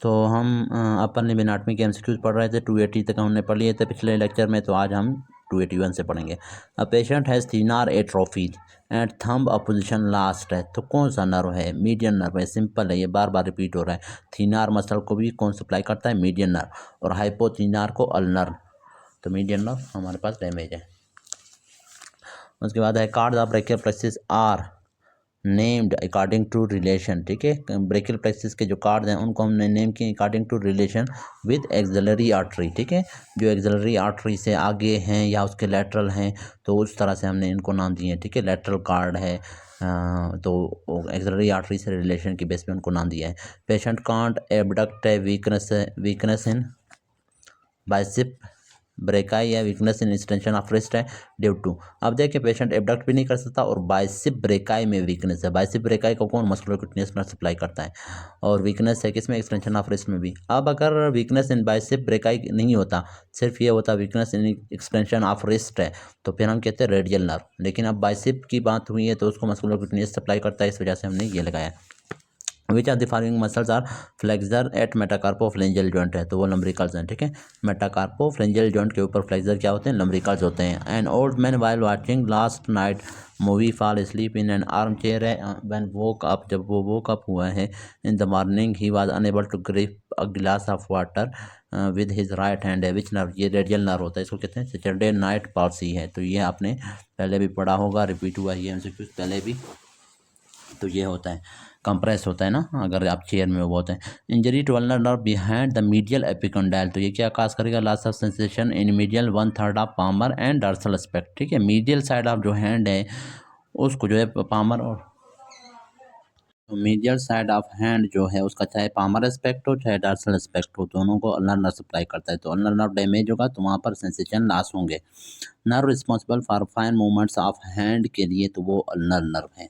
तो हम अपन एनाटॉमी के एमसीक्यूज पढ़ रहे थे, 280 तक हमने पढ़ लिए थे पिछले लेक्चर में, तो आज हम 281 से पढ़ेंगे। A patient has thenar atrophy and thumb opposition lost है, तो कौन सा नर्व है? मीडियन नर्व है। सिंपल है, ये बार बार रिपीट हो रहा है। थीनार मसल को भी कौन सप्लाई करता है? Median nerve. और हाइपोथीनार को अल्नर। तो मीडियन नर्व हमारे पास डैमेज है। उसके बाद है cord of brachial plexus are named according to relation. ठीक है, ब्रेकियल प्लेक्सिस के जो कार्ड हैं उनको हमने नेम किए according to relation with axillary artery. ठीक है, जो एक्सिलरी आर्टरी से आगे हैं या उसके लेटरल हैं, तो उस तरह से हमने इनको नाम दिए हैं। ठीक है, लेटरल कार्ड है तो एक्सिलरी आर्टरी से रिलेशन की बेस पे उनको नाम दिया है। पेशेंट कांट एबडक्ट है, वीकनेस इन बाइसेप ब्रेकाई या weakness in extension of wrist है ड्यू टू। अब देखिए, पेशेंट एबडक्ट भी नहीं कर सकता और बाइसेप ब्रेकाई में वीकनेस है। बाइसेप ब्रेकाई को कौन मस्कुलर क्यूटेनियस नर्व सप्लाई करता है, और वीकनेस है किसमें? एक्सटेंशन ऑफ रिस्ट में भी। अब अगर वीकनेस इन बाइसेप ब्रेकाई नहीं होता, सिर्फ ये होता weakness in extension of wrist है, तो फिर हम कहते हैं रेडियल नर्व। लेकिन अब बाइसेप की बात हुई है तो उसको मस्कुलर क्यूटेनियस सप्लाई करता है, इस वजह से हमने ये लगाया। Which are the following muscles are flexor at metacarpophalangeal joint है, तो वो लम्ब्रिकल्स हैं। ठीक है, मेटाकार्पोफ्लेंजियल जॉइंट के ऊपर फ्लेक्सर क्या होते हैं? लम्ब्रिकल्स होते हैं। An old man while watching last night movie fall sleep in an arm chair है व्हेन वोक अप, जब वो वोक अप हुआ है in the morning he was unable to grip a glass of water with his right hand है। Which nerve? ये radial nerve होता है, इसको कहते हैं सैटरडे नाइट पॉल्सी है। तो ये आपने पहले भी पढ़ा होगा, रिपीट हुआ ये एमसीक्यू पहले भी। तो ये होता है कंप्रेस होता है ना, अगर आप चेयर में वो होते हैं। Injury to ulnar nerve behind the medial epicondyle, तो ये क्या काज करेगा? Loss of sensation in medial 1/3 of palmar and dorsal aspect. ठीक है, मीडियल साइड ऑफ जो हैंड है उसको जो है पामर और मीडियल साइड ऑफ हैंड जो है उसका चाहे पामर एस्पेक्ट हो चाहे डर्सल एस्पेक्ट हो, दोनों को अल्नर नर्व सप्लाई करता है। तो अल्नर नर्व डैमेज होगा तो वहाँ पर सेंसेशन लॉस होंगे। Nerve responsible for fine movements of hand के लिए, तो वो अल्नर नर्व है,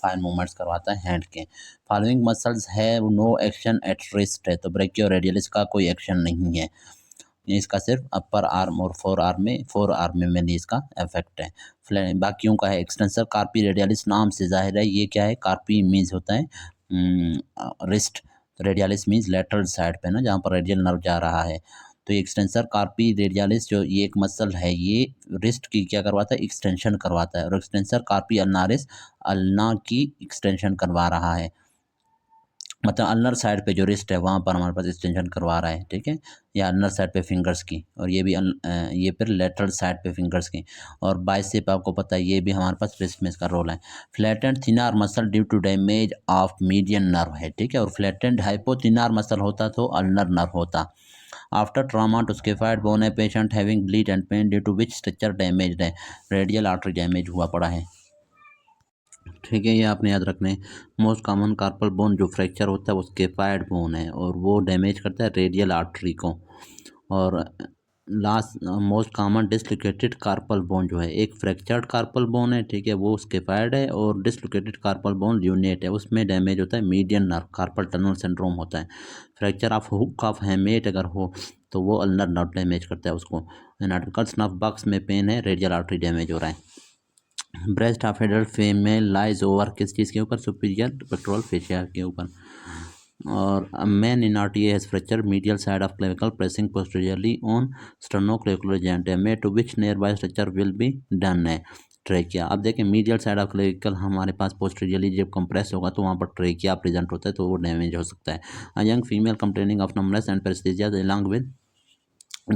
फाइन मूवमेंट्स करवाता है हैंड के। फॉलोइंग मसल्स है नो एक्शन एट रिस्ट है, तो ब्रेकियोरेडियलिस का कोई एक्शन नहीं है, इसका सिर्फ अपर आर्म और फोर आर्म में नहीं इसका इफेक्ट है। बाकियों का है एक्सटेंसर कार्पी रेडियलिस, नाम से जाहिर है ये क्या है? कार्पी मीन्स होता है wrist, radialis means lateral side पे ना, जहाँ पर रेडियल नर्व जा रहा है। तो ये एक्सटेंसर कार्पी रेडियलिस जो ये एक मसल है, ये रिस्ट की क्या करवाता है? एक्सटेंशन करवाता है। और एक्सटेंसर कार्पी अल्नारिस अल्ना की एक्सटेंशन करवा रहा है, मतलब अल्नर साइड पे जो रिस्ट है वहाँ पर हमारे पास एक्सटेंशन करवा रहा है। ठीक है, या अल्नर साइड पे फिंगर्स की, और ये भी ये फिर लेटरल साइड पे फिंगर्स की। और बाइसेप आपको पता है ये भी हमारे पास रिस्ट में इसका रोल है। Flattened thenar muscle due to damage of median nerve है। ठीक है, और फ्लैटेंड हाइपोथिनार मसल होता तो अल्नर नर्व होता। After trauma to scaphoid bone है patient having bleed and pain due to which structure damage है? रेडियल आर्टरी डैमेज हुआ पड़ा है। ठीक है, ये आपने याद रखना है। मोस्ट कॉमन कार्पल बोन जो फ्रैक्चर होता है वो स्केफाइड बोन है और वो डैमेज करता है रेडियल आर्टरी को। और last most common dislocated carpal bone जो है, एक फ्रैक्चर्ड कार्पल बोन है, ठीक है, वो स्केफाइड है, और डिसलोकेटेड कार्पल बोन ल्यूनेट है, उसमें डैमेज होता है median nerve, carpal tunnel syndrome होता है। Fracture of hook of hamate अगर हो तो वो अल्नर नर्व डैमेज करता है उसको। एनाटॉमिकल स्नफ बॉक्स में पेन है, रेडियल आर्टरी डैमेज हो रहा है। Breast of adult female lies over किस चीज़ के ऊपर? सुपीरियर पेक्टोरल फेशिया के ऊपर। और man in R T has fracture medial side of clavicle pressing posteriorly on sternoclavicular joint है to which nearby structure will be done है? Trachea. अब देखें, मीडियल साइड ऑफ क्लेविकल हमारे पास posteriorly जब compress होगा तो वहाँ पर ट्रेकिया प्रेजेंट होता है, तो वो डैमेज हो सकता है। A young female complaining of numbness and paresthesia along with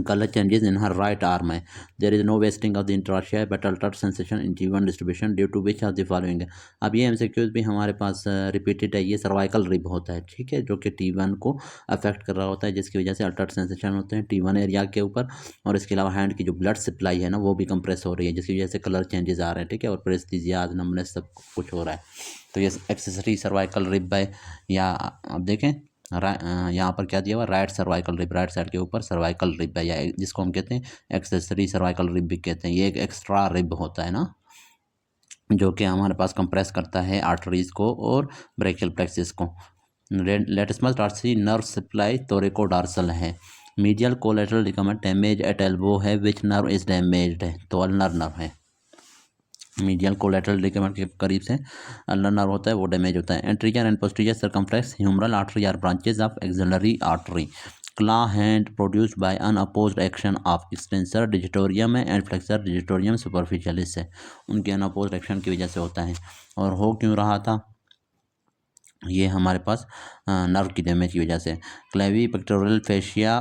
color changes in her right arm है। There is no wasting of the intraossei but altered sensation in T1 distribution due to which of the following है। अब ये MCQs भी हमारे पास repeated है। ये cervical rib होता है, ठीक है, जो कि T1 को अफेक्ट कर रहा होता है, जिसकी वजह से अल्टर्ड सेंसेशन होते हैं T1 एरिया के ऊपर। और इसके अलावा हैंड की जो ब्लड सप्लाई है ना वो भी कंप्रेस हो रही है, जिसकी वजह से कलर चेंजेस आ रहे हैं, ठीक है, और पेरेस्थीसिया नमनेस सब कुछ हो रहा है। तो ये एक्सेसरी सर्वाइकल रिब है। या अब देखें यहाँ पर क्या दिया हुआ? Right cervical rib, right side के ऊपर सर्वाइकल रिब है, या जिसको हम कहते हैं एक्सेसरी सर्वाइकल रिब भी कहते हैं। ये एक एक्स्ट्रा रिब होता है ना, जो कि हमारे पास कंप्रेस करता है आर्टरीज को और ब्रेकियल प्लेक्सिस को। लेटस्मस टार्सी नर्व सप्लाई तोरिकोडार्सल है। Medial collateral ligament damage at elbow है, विच नर्व इज डैमेज्ड है? तो अल्नर नर्व है। मीडियल कोलेटरल लिगामेंट के करीब से अल्नर नर्व होता है वो डैमेज होता है। Anterior and posterior circumflex humeral artery are branches of axillary artery. Claw hand produced by unopposed action of extensor digitorum and flexor digitorum superficialis है, उनके अनअपोज्ड एक्शन की वजह से होता है। और हो क्यों रहा था ये हमारे पास नर्व की डैमेज की वजह से। Clavi pectoral fascia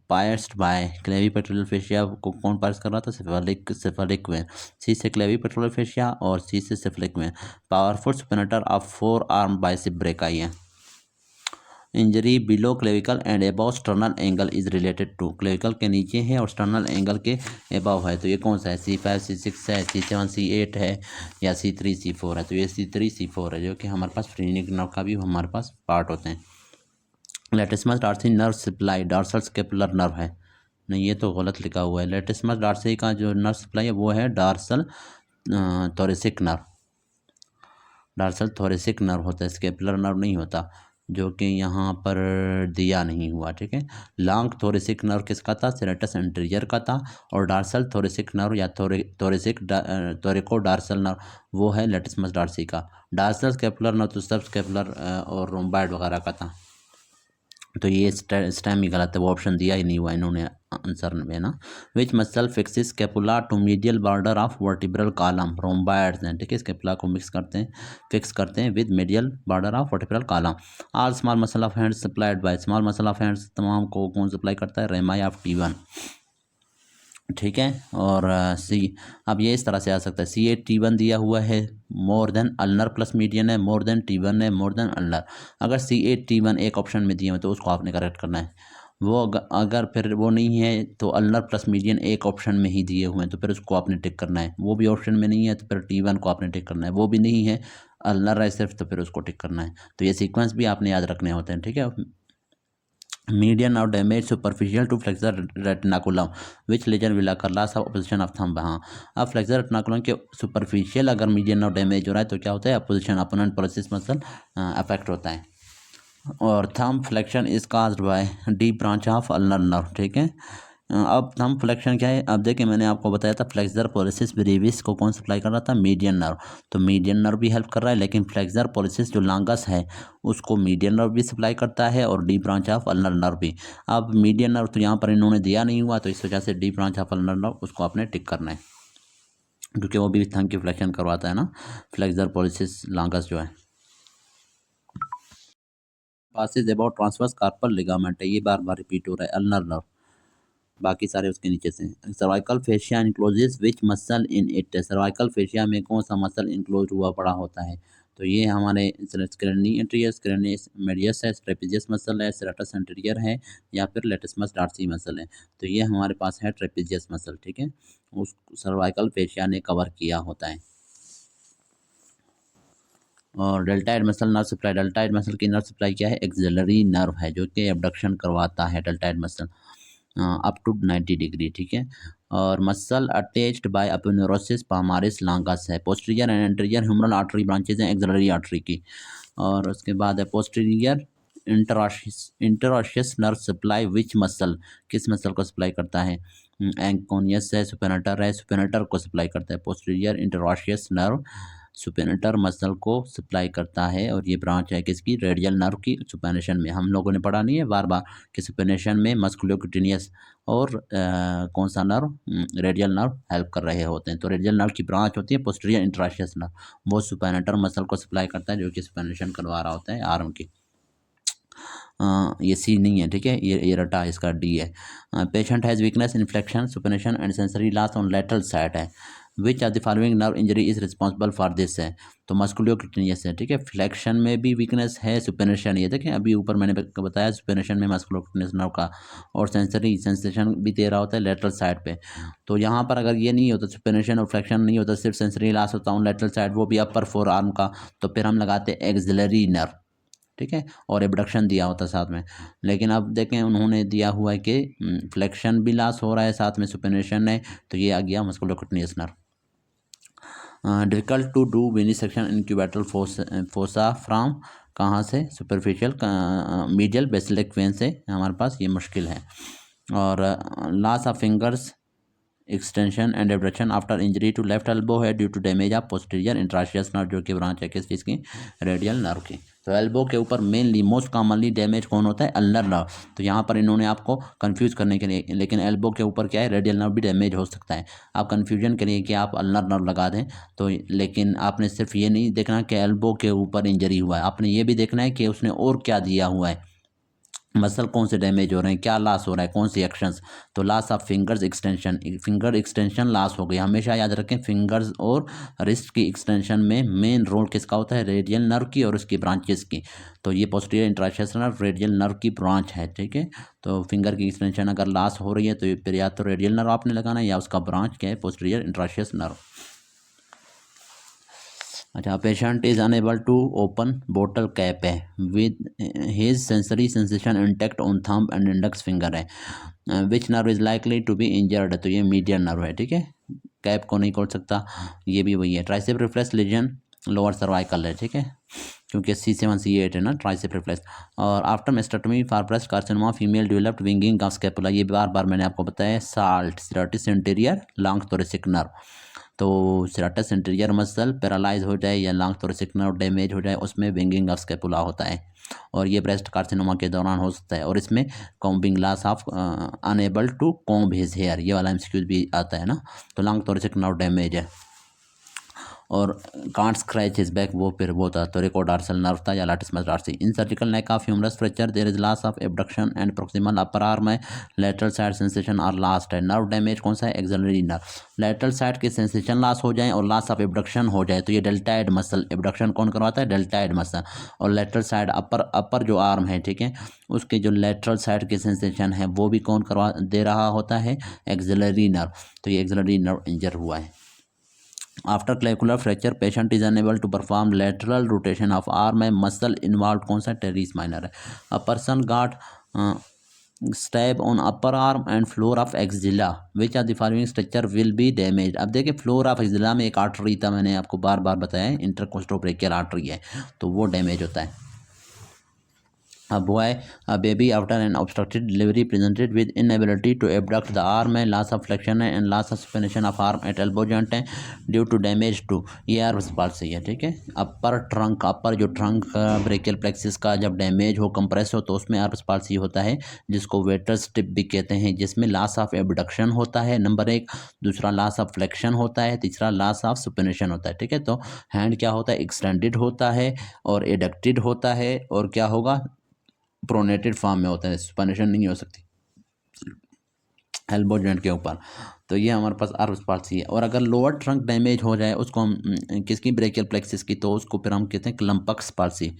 pierced by, clavi pectoral fascia को कौन पायर्स कर रहा था? सेफलिक वेन। सी से क्लेवी पेक्टोरल फेशिया और सी से cephalic vein. Powerful supinator of fore arm bicep brachii है। Injury below clavicle and above sternal angle is related to, clavicle के नीचे है और स्टर्नल एंगल के अबव है, तो ये कौन सा है? C5 C6 है, C7 C8 है या C3 C4 है? तो ये C3 C4 है, जो कि हमारे पास फ्रेनिक नर्व का भी हमारे पास पार्ट होते हैं। Latissimus dorsi nerve supply dorsal scapular nerve है, नहीं ये तो गलत लिखा हुआ है। लेटिसमस डार्सी का जो नर्व सप्लाई है वो है dorsal thoracic nerve, dorsal thoracic nerve होता है, स्केपुलर नर्व नहीं होता, जो कि यहाँ पर दिया नहीं हुआ। ठीक है, लॉन्ग थोरेसिक नर्व किसका था? सेरेटस एंटीरियर का था। और डार्सल थोरेसिक नर्व या थोरेको डार्सल नर्व वो है लेटिसमस डार्सी का। डार्सल स्केपुलर नर्व तो सब स्केपुलर और रोम्बाइड वगैरह का था, तो ये स्टेम ही गलत है, वो ऑप्शन दिया ही नहीं हुआ इन्होंने आंसर में ना। Which muscle fixes scapula to medial border of vertebral column, rhomboids हैं। ठीक है, स्केपुला को फिक्स करते हैं with medial border of vertebral column. All small muscle of hands supplied by, small muscle of hands तमाम को कौन सप्लाई करता है? Rami of T1। ठीक है, और सी अब ये इस तरह से आ सकता है, C8 T1 दिया हुआ है, more than ulnar plus median है, मोर देन T1 है, मोर देन अल्नर। अगर C8 T1 एक ऑप्शन में दिए हुए तो उसको आपने करेक्ट करना है। वो अगर फिर वो नहीं है तो अल्नर प्लस मीडियन एक ऑप्शन में ही दिए हुए हैं तो फिर उसको आपने टिक करना है। वो भी ऑप्शन में नहीं है तो फिर T1 को आपने टिक करना है। वो भी नहीं है, अल्नर है सिर्फ, तो फिर उसको टिक करना है। तो ये सीक्वेंस भी आपने याद रखने होते हैं। ठीक है, मीडियन और damage superficial to flexor retinaculum which lesion will occur loss of opposition of thumb. हाँ, अब फ्लेक्सर रेटिनाकुलम के सुपरफिशियल अगर मीडियन और डैमेज हो रहा है तो क्या होता है? Opposition opponent process muscle affect होता है। और thumb flexion is caused by deep branch of ulnar nerve. ठीक है, अब थंब फ्लेक्शन क्या है? अब देखिए मैंने आपको बताया था फ्लेक्सर पोलिसिस ब्रेविस को कौन सप्लाई कर रहा था? Median nerve. तो मीडियन नर्व भी हेल्प कर रहा है, लेकिन फ्लेक्सर पोलिसिस जो लॉन्गस है उसको मीडियन नर्व भी सप्लाई करता है और deep branch of ulnar nerve भी। अब मीडियन नर्व तो यहाँ पर इन्होंने दिया नहीं हुआ, तो इस वजह से deep branch of ulnar nerve उसको आपने टिक करना है, क्योंकि वो भी थंब की फ्लेक्शन करवाता है ना, फ्लेक्सर पोलिसिस लॉन्गस जो है। Passes about transverse carpal ligament है, ये बार बार रिपीट हो रहा है, अल्नर नर्व, बाकी सारे उसके नीचे से। Cervical fascia encloses which muscle in it, cervical fascia में कौन सा मसल इनक्लोज हुआ पड़ा होता है? तो ये हमारे स्क्रेनी एंटीरियर, स्क्रेनी मीडियस है, ट्रेपेजियस मसल है, सेरेटस एंटीरियर है या फिर लेटिसमस डार्सी मसल है। तो ये हमारे पास है ट्रेपेजियस मसल। ठीक है, उस सर्वाइकल फेशिया ने कवर किया होता है। और deltoid muscle nerve supply, deltoid muscle की नर्व सप्लाई क्या है? एक्सिलरी नर्व है, जो कि एबडक्शन करवाता है deltoid muscle up to 90 degree. ठीक है, और muscle attached by aponeurosis palmaris longus है। Posterior and anterior humeral artery branches हैं एक्सिलरी आर्टरी की। और उसके बाद है posterior interosseous nerve supply which muscle, किस मसल को सप्लाई करता है? एंकोनियस है, सुपेनेटर है, सुपेनेटर को सप्लाई करता है। पोस्टीरियर इंटरऑशियस नर्व सुपेनेटर मसल को सप्लाई करता है, और ये ब्रांच है किसकी? रेडियल नर्व की। सुपेनेशन में हम लोगों ने पढ़ा नहीं है बार बार कि सुपेनेशन में मस्कुलोक्यूटेनियस और कौन सा नर्व? रेडियल नर्व हेल्प कर रहे होते हैं। तो रेडियल नर्व की ब्रांच होती है पोस्टीरियर इंटरऑशियस नर्व, वो सुपेनेटर मसल को सप्लाई करता है, जो कि सुपेनेशन करवा रहा होता है आर्म की। ये सी नहीं है। ठीक है, ये रटा इसका डी है। Patient has weakness in flexion supination and sensory loss on lateral side है। Which of the following nerve injury is responsible for this है? तो मस्कुलोक्यूटेनियस है। ठीक है, फ्लेक्शन में भी वीकनेस है, सुपेनेशन, ये देखें अभी ऊपर मैंने बताया सुपेनेशन में मस्कुलोक्यूटेनियस नर्व का, और सेंसरी सेंसेशन भी दे रहा होता है लेटरल साइड पे। तो यहाँ पर अगर ये नहीं होता, सुपेनेशन और फ्लेक्शन नहीं होता, सिर्फ सेंसरी लॉस होता ऑन लेटरल साइड, वो भी अपर फोर आर्म का, तो फिर हम लगाते एक्सिलरी नर्व। ठीक है, और एबडक्शन दिया होता साथ में। लेकिन अब देखें उन्होंने दिया हुआ है कि फ्लेक्शन भी लॉस हो रहा है, साथ में सुपेनेशन है, तो ये आ गया musculocutaneous nerve. Difficult to do venesection in cubital fossa from, कहाँ से? सुपरफिशियल मीडियल बेसिलिक वेन से हमारे पास ये मुश्किल है। और loss of fingers extension and abduction after injury to left elbow है due to damage of posterior interosseous nerve, जो कि ब्रांच है किस चीज़ की, रेडियल नर्व की। तो एल्बो के ऊपर मेनली मोस्ट कॉमनली डैमेज कौन होता है, अल्नर नर्व। तो यहाँ पर इन्होंने आपको कंफ्यूज करने के लिए, लेकिन एल्बो के ऊपर क्या है, रेडियल नर्व भी डैमेज हो सकता है। आप कंफ्यूजन करिए कि आप अल्नर नर्व लगा दें तो, लेकिन आपने सिर्फ ये नहीं देखना कि एल्बो के ऊपर इंजरी हुआ है, आपने ये भी देखना है कि उसने और क्या दिया हुआ है, मसल कौन से डैमेज हो रहे हैं, क्या लॉस हो रहा है, कौन सी एक्शंस। तो loss of fingers extension, finger extension loss हो गई। हमेशा याद रखें फिंगर्स और रिस्ट की एक्सटेंशन में मेन रोल किसका होता है, रेडियल नर्व की और उसकी ब्रांचेस की। तो ये posterior interosseous nerve radial nerve की ब्रांच है, ठीक है। तो फिंगर की एक्सटेंशन अगर लॉस हो रही है तो फिर या तो रेडियल नर्व आपने लगाना है या उसका ब्रांच क्या है, पोस्टीरियर इंट्राशियस नर्व। अच्छा, patient is unable to open बोतल कैप है with his sensory sensation intact on thumb and index finger है, which nerve is likely to be injured है, तो ये मीडियन नर्व है, ठीक है। कैप को नहीं खोल सकता, ये भी वही है। Tricep reflex lesion lower cervical है, ठीक है, क्योंकि C7 C8 है ना ट्राइसेप रिफ्लेक्स। और after mastectomy for breast carcinoma female developed winging of scapula, ये बार बार मैंने आपको बताया, साल्ट serratus anterior long thoracic nerve. तो सिराटस इंटीरियर मसल पैरालाइज हो जाए या लॉन्ग थोरेसिक नर्व डैमेज हो जाए, उसमें विंगिंग ऑफ स्कैपुला होता है, और ये ब्रेस्ट कार्सिनोमा के दौरान हो सकता है। और इसमें combing loss of unable to comb his hair, ये वाला MCQ भी आता है ना। तो लॉन्ग थोरेसिक नर्व डैमेज है और कांट स्क्रैच इज बैक, वो फिर वो था थोरिकोडार्सल नर्व था या latissimus dorsi. In surgical neck of humerus fracture there is loss of abduction and proximal upper arm है, लेटरल साइड सेंसेशन और लास्ट है। नर्व डैमेज कौन सा है, एक्सिलरी नर्व। लेटरल साइड की सेंसेशन लॉस हो जाए और लॉस ऑफ एब्डक्शन हो जाए तो ये डेल्टाइड मसल, एब्डक्शन कौन करवाता है, डेल्टाइड मसल। और लेटरल साइड अपर जो आर्म है, ठीक है, उसके जो लेटरल साइड की सेंसेशन है वो भी कौन करवा दे रहा होता है, एक्सिलरी नर्व। तो ये एक्सिलरी नर्व इंजर हुआ है। After clavicular fracture patient is unable to perform lateral rotation of arm है, मसल इन्वॉल्व कौन सा, टेरिस माइनर है। A person got stab on upper arm and floor of axilla, which of the following structure will be damage. अब देखिए floor of axilla में एक artery था, मैंने आपको बार बार बताया इंटरकोस्टोब्रेकियल आर्टरी है, तो वो डैमेज होता है। A boy, a baby after an obstructed delivery presented with inability to abduct the arm है, loss of flexion है and loss of supination of arm at elbow joint है due to damage to, ये आर्ब्स palsy है, ठीक है। अपर trunk, अपर जो trunk brachial plexus का जब डैमेज हो, कंप्रेस हो, तो उसमें आर्ब्स पाल्सी होता है, जिसको वेटर्स टिप भी कहते हैं, जिसमें लॉस ऑफ एबडक्शन होता है नंबर 1, दूसरा लॉस ऑफ फ्लेक्शन होता है, तीसरा लॉस ऑफ सुपिनेशन होता है, ठीक है। तो हैंड क्या होता है, एक्सटेंडेड होता है और एडक्टेड होता है, और क्या होगा, प्रोनेटेड फॉर्म में होता है, सुपनेशन नहीं हो सकती एल्बो जॉइंट के ऊपर। तो ये हमारे पास आर्ब्स पाल्सी है। और अगर लोअर ट्रंक डैमेज हो जाए उसको हम किसकी, ब्रेकियल प्लेक्सिस की, तो उसको फिर हम कहते हैं Klumpke's palsy.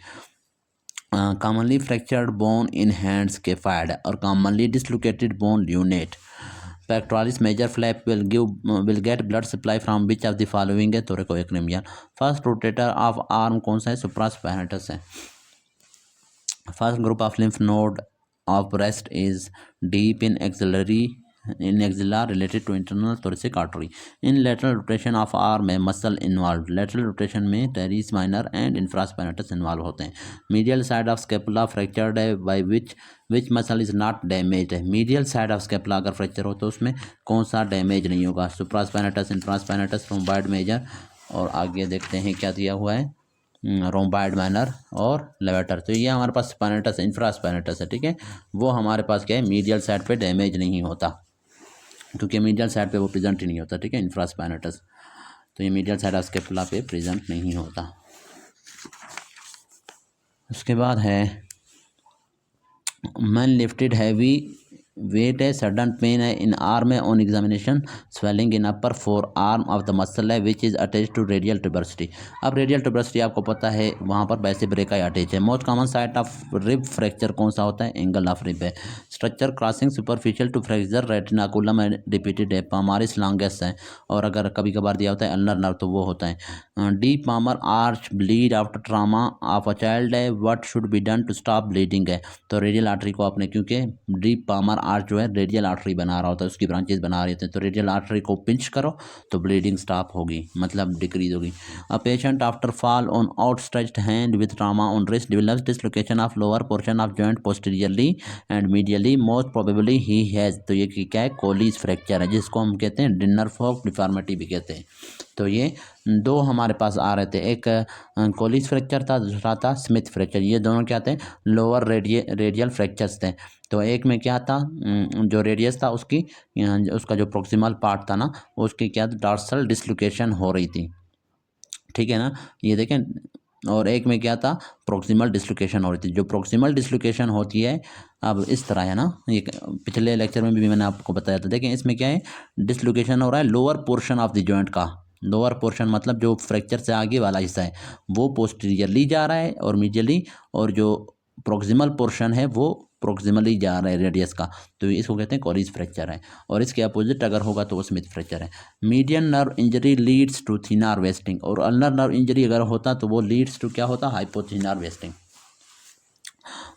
Commonly fractured bone in hands के फायड और commonly dislocated bone lunate. Pectoralis major flap will get blood supply from which of the following है, thoracoacromial. First rotator of arm कौन सा है, सुप्रास्पाइनेटस है। First group of lymph node of breast is deep in axilla related to internal thoracic artery. In lateral rotation of arm में muscle involved, lateral rotation में teres minor and infraspinatus involved होते हैं। Medial side of scapula fractured है, by which muscle is not damaged है। medial side of scapula अगर fracture हो तो उसमें कौन सा डैमेज नहीं होगा, supraspinatus, infraspinatus, rhomboid major। और आगे देखते हैं क्या दिया हुआ है, रोम्बाइड माइनर और लेवेटर। तो ये हमारे पास स्पाइनेटस इंफ्रास्पाइनेटस है, ठीक है। वो हमारे पास क्या है, मीडियल साइड पे डैमेज नहीं होता, क्योंकि मीडियल साइड पे वो प्रेजेंट ही नहीं होता, ठीक है, इंफ्रास्पाइनेटस। तो ये मीडियल साइड ऑफ स्कैपुला पे प्रेजेंट नहीं होता। उसके बाद है मैन लिफ्टेड हैवी वेट है, सडन पेन है इन आर्म है, on examination swelling in upper forearm of the muscle है which is attach to radial tuberosity. अब रेडियल ट्यूबरसिटी आपको पता है वहाँ पर वैसे ब्रेका अटैच है। Most common site of rib fracture कौन सा होता है, एंगल ऑफ रिब है। Structure crossing superficial to fracture retinaculum है, रिपीटेड है, पामारिस लॉन्गेस्ट है, और अगर कभी कभार दिया होता है अल्नर नर्व तो वो होता है। Deep palmar arch bleed after trauma of a child है, what should be done to stop bleeding है। तो रेडियल आर्टरी को आपने, क्योंकि डीप पामर आर्ट जो है रेडियल आर्टरी बना रहा होता है, उसकी ब्रांचेस बना रहे होते हैं। तो रेडियल आर्टरी को पिंच करो तो ब्लीडिंग स्टॉप होगी, मतलब डिक्रीज होगी। A patient after fall on outstretched hand with trauma on wrist develops dislocation of lower portion of joint posteriorly and medially, most probably he has. तो ये क्या है, कोलीज फ्रैक्चर है, जिसको हम कहते हैं डिनर फॉर्क डिफॉर्मिटी भी कहते हैं। तो ये दो हमारे पास आ रहे थे, एक कोलीज फ्रैक्चर था, दूसरा था स्मिथ फ्रैक्चर। ये दोनों क्या थे, लोअर रेडियल फ्रैक्चर्स थे। तो एक में क्या था, जो रेडियस था उसकी उसका जो प्रोक्सिमल पार्ट था ना, उसकी क्या डॉर्सल डिसलोकेशन हो रही थी, ठीक है ना, ये देखें। और एक में क्या था, प्रोक्सिमल डिसलोकेशन हो रही थी। जो प्रोक्सिमल डिसलोकेशन होती है अब इस तरह है ना, ये पिछले लेक्चर में भी मैंने आपको बताया था। देखें इसमें क्या है, डिसलोकेशन हो रहा है lower portion of the joint का। लोअर पोर्शन मतलब जो फ्रैक्चर से आगे वाला हिस्सा है वो पोस्टीरियरली जा रहा है और मीडियली, और जो प्रोक्सिमल पोर्शन है वो प्रोक्सिमली जा रहा है रेडियस का। तो इसको कहते हैं कोलीज फ्रैक्चर है। और इसके अपोजिट अगर होगा तो वो स्मिथ फ्रैक्चर है। Median nerve injury leads to thenar wasting, और अल्नर नर्व इंजरी अगर होता तो वो लीड्स टू क्या होता, hypothenar wasting.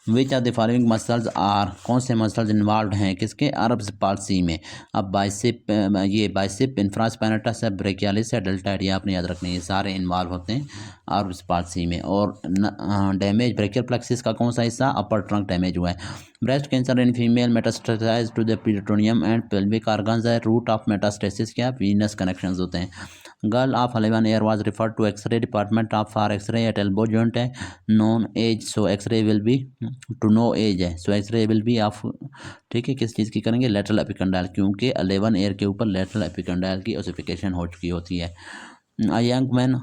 Which are the following muscles are, कौन से मसल्स इन्वॉल्व हैं किसके, अरब्स पाल्सी में। अब बाइसेप, ये बाइसेप इंफ्रास्पाइनेटस है, ब्रेकियालिस है, डेल्टाइड, ये आपने याद रखना है, ये सारे इन्वॉल्व होते हैं अरब्स पाल्सी में। और डैमेज ब्रेकियल प्लेक्सिस का कौन सा हिस्सा, अपर ट्रंक डैमेज हुआ है। Breast cancer in female metastasize to the peritoneum and pelvic organs है। रूट ऑफ मेटास्टेसिस क्या, वीनस कनेक्शंस होते हैं। Girl of 11 year was referred to x-ray department of for x-ray at elbow joint है। Non age, so x-ray will be to know age है, so x-ray will be off, ठीक है, किस चीज़ की करेंगे, लेटरल एपिकंडाइल, क्योंकि 11 ईयर के ऊपर लेटरल एपिकंडाइल की ओसिफिकेशन हो चुकी होती है। A young man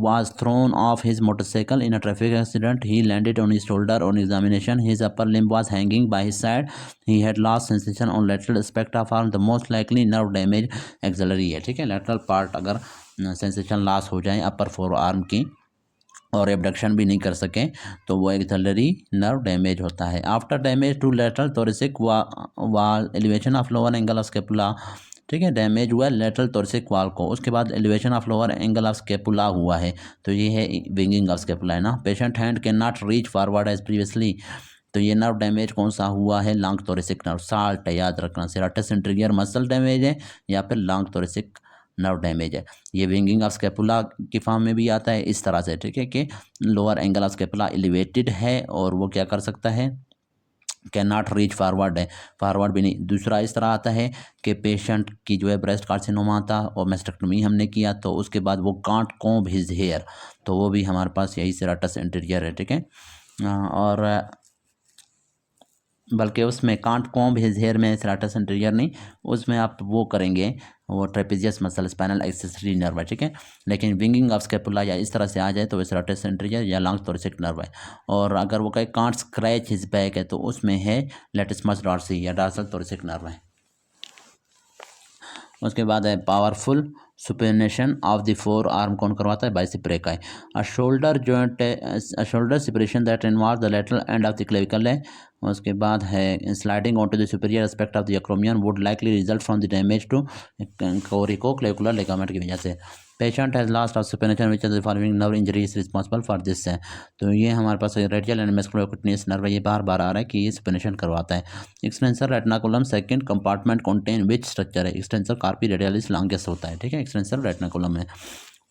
was thrown off his motorcycle in a traffic accident. He landed on his shoulder. On examination, his upper limb was hanging by his side. He had lost sensation on lateral aspect of arm. The most likely nerve damage axillary है, ठीक है। lateral part अगर sensation loss हो जाए अपर four arm की और abduction भी नहीं कर सकें तो वो एक्सिलरी नर्व डैमेज होता है। After damage to lateral thoracic wall, elevation of lower angle of scapula, ठीक है, डैमेज हुआ है लेटरल थोरेसिक वाल को, उसके बाद elevation of lower angle of scapula हुआ है, तो ये है विंगिंग ऑफ स्केपुला है ना। Patient hand can not reach forward as previously, तो ये नर्व डैमेज कौन सा हुआ है, लॉन्ग थोरेसिक नर्व। साल्ट है, याद रखना, सेराटस इंटीरियर मसल डैमेज है या फिर लॉन्ग थोरेसिक नर्व डैमेज है। ये विंगिंग ऑफ स्केपुला की फॉर्म में भी आता है इस तरह से, ठीक है, कि lower angle of scapula elevated है और वो क्या कर सकता है, कैन नॉट रीच फॉरवर्ड है, फॉरवर्ड भी नहीं। दूसरा इस तरह आता है कि पेशेंट की जो है ब्रेस्ट कार्सिनोमा था और मेस्टेक्टोमी हमने किया तो उसके बाद वो कांट कॉम्ब हिज हेयर, तो वो भी हमारे पास यही सेराटस इंटीरियर है, ठीक है। और बल्कि उसमें कांट कॉम्ब हिज हेयर में सेराटस इंटीरियर नहीं, उसमें आप वो करेंगे वो trapezius muscle spinal accessory nerve है, ठीक है। लेकिन विंगिंग ऑफ स्केपुला या इस तरह से आ जाए तो वो सेराटस इंटीरियर या लॉन्ग थोरेसिक नर्व है। और अगर वो कहे कांट स्क्रैच हिज बैक है तो उसमें है लेटिस्मस डॉर्सी या डॉर्सल थोरेसिक नर्व है। उसके बाद है powerful supination of the forearm कौन करवाता है, बाइसेप ब्रेका है। A shoulder joint, a shoulder separation that involve the lateral end of the clavicle है। उसके बाद है sliding on to the superior aspect of the acromion would likely result from the damage to coracoclavicular ligament की वजह से। Patient has lost of सुपेनेशन which of the following nerve injury is responsible for this है। तो ये हमारे पास radial and musculocutaneous nerve, ये बार बार आ रहा है कि ये सुपेनेशन करवाता है। Extensor retinaculum second compartment contain which structure है, एक्सटेंसर कार्पी रेडियलिस लॉन्गेस्ट होता है, ठीक है, एक्सटेंसर रेटिनाकुलम है।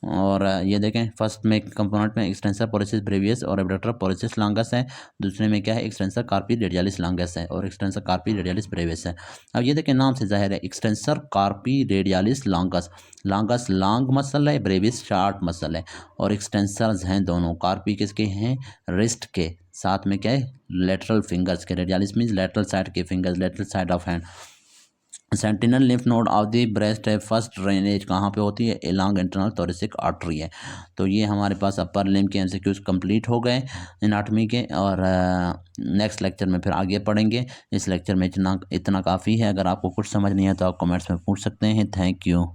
और ये देखें फर्स्ट में कंपोनेंट में एक्सटेंसर पोरेसिस ब्रेवियस और एबडक्टर पोरेसिस लॉन्गस है, दूसरे में क्या है, एक्सटेंसर कार्पी रेडियलिस लॉन्गस है और एक्सटेंसर कार्पी रेडियलिस ब्रेवियस है। अब ये देखें नाम से जाहिर है, extensor carpi radialis longus, longus long muscle है, ब्रेवियस शॉर्ट मसल है, और एक्सटेंसर्स हैं दोनों, कार्पी किसके हैं, रिस्ट के, साथ में क्या है, लेटरल फिंगर्स के, रेडियलिस मीन्स लेटरल साइड के fingers, lateral side of hand. Sentinel lymph node of the breast है, फर्स्ट ड्रेनेज कहाँ पे होती है, एलॉन्ग इंटरनल थोरेसिक आर्टरी है। तो ये हमारे पास अपर लिम्फ के एमसीक्यूज कंप्लीट हो गए एनाटॉमी के, और नेक्स्ट लेक्चर में फिर आगे पढ़ेंगे। इस लेक्चर में इतना काफ़ी है। अगर आपको कुछ समझ नहीं है तो आप कमेंट्स में पूछ सकते हैं। Thank you.